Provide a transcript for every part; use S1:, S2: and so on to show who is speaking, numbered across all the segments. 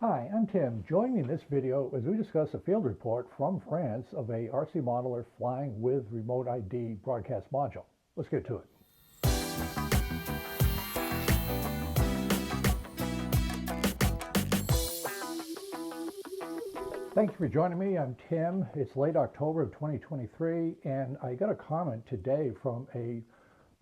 S1: Hi, I'm Tim. Join me in this video as we discuss a field report from France of a RC modeler flying with remote ID broadcast module. Let's get to it. Thank you for joining me. I'm Tim. It's late October of 2023, and I got a comment today from a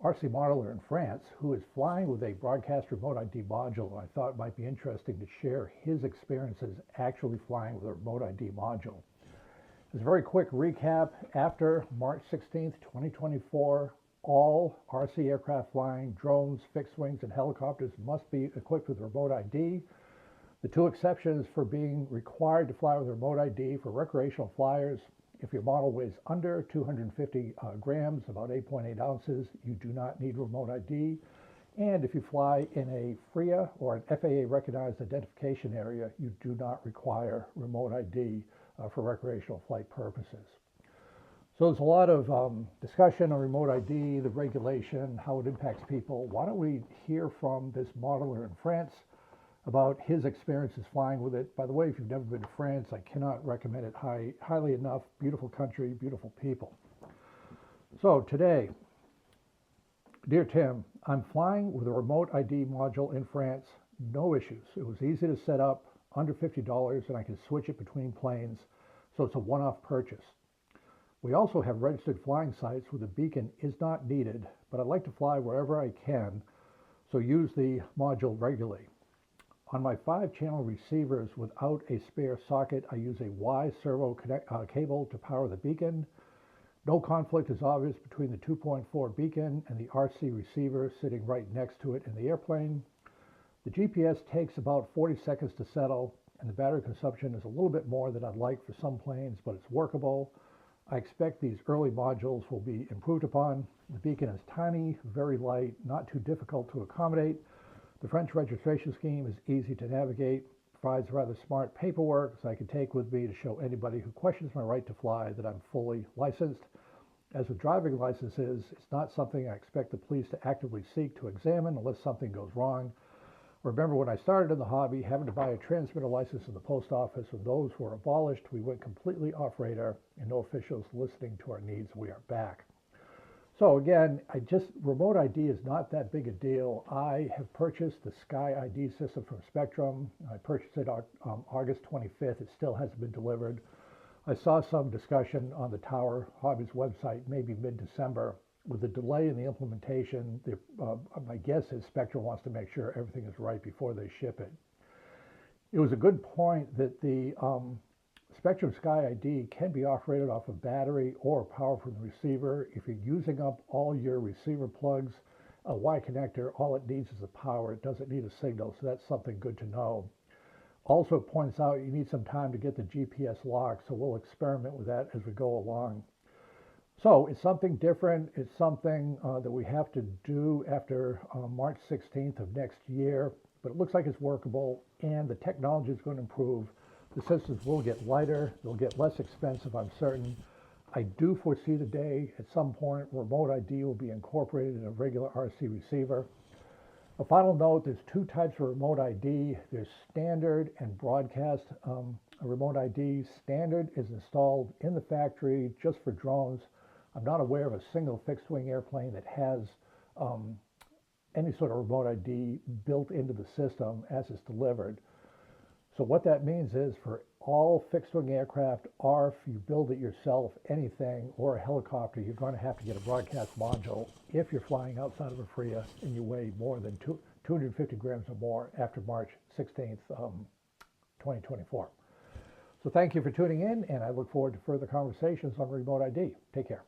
S1: RC modeler in France who is flying with a broadcast remote ID module. I thought it might be interesting to share his experiences actually flying with a remote ID module. As a very quick recap, after March 16th, 2024, all RC aircraft flying, drones, fixed wings, and helicopters must be equipped with remote ID. The two exceptions for being required to fly with remote ID for recreational flyers: if your model weighs under 250 grams, about 8.8 ounces, you do not need remote ID. And if you fly in a FRIA or an FAA Recognized Identification Area, you do not require remote ID for recreational flight purposes. So there's a lot of discussion on remote ID, the regulation, how it impacts people. Why don't we hear from this modeler in France about his experiences flying with it. By the way, if you've never been to France, I cannot recommend it highly enough. Beautiful country, beautiful people. So today, dear Tim, I'm flying with a remote ID module in France. No issues. It was easy to set up, under $50, and I can switch it between planes, so it's a one-off purchase. We also have registered flying sites where the beacon is not needed, but I'd like to fly wherever I can, so use the module regularly. On my 5-channel receivers without a spare socket, I use a Y servo cable to power the beacon. No conflict is obvious between the 2.4 beacon and the RC receiver sitting right next to it in the airplane. The GPS takes about 40 seconds to settle, and the battery consumption is a little bit more than I'd like for some planes, but it's workable. I expect these early modules will be improved upon. The beacon is tiny, very light, not too difficult to accommodate. The French registration scheme is easy to navigate, provides rather smart paperwork so I can take with me to show anybody who questions my right to fly that I'm fully licensed. As with driving licenses, it's not something I expect the police to actively seek to examine unless something goes wrong. Remember when I started in the hobby, having to buy a transmitter license in the post office, when those were abolished, we went completely off-radar and no officials listening to our needs. We are back. So again, remote ID is not that big a deal. I have purchased the Sky ID system from Spectrum. I purchased it on August 25th. It still hasn't been delivered. I saw some discussion on the Tower Hobbies website, maybe mid-December. With the delay in the implementation, my guess is Spectrum wants to make sure everything is right before they ship it. It was a good point that the Spectrum Sky ID can be operated off a battery or power from the receiver. If you're using up all your receiver plugs, a Y connector, all it needs is the power. It doesn't need a signal, so that's something good to know. Also points out you need some time to get the GPS locked, so we'll experiment with that as we go along. So it's something different. It's something that we have to do after March 16th of next year, but it looks like it's workable, and the technology is going to improve. The systems will get lighter, they'll get less expensive, I'm certain. I do foresee the day at some point remote ID will be incorporated in a regular RC receiver. A final note, there's two types of remote ID. There's standard and broadcast remote ID. Standard is installed in the factory just for drones. I'm not aware of a single fixed wing airplane that has any sort of remote ID built into the system as it's delivered. So what that means is for all fixed-wing aircraft, or if you build it yourself, anything, or a helicopter, you're going to have to get a broadcast module if you're flying outside of a FRIA and you weigh more than 250 grams or more after March 16th, 2024. So thank you for tuning in, and I look forward to further conversations on remote ID. Take care.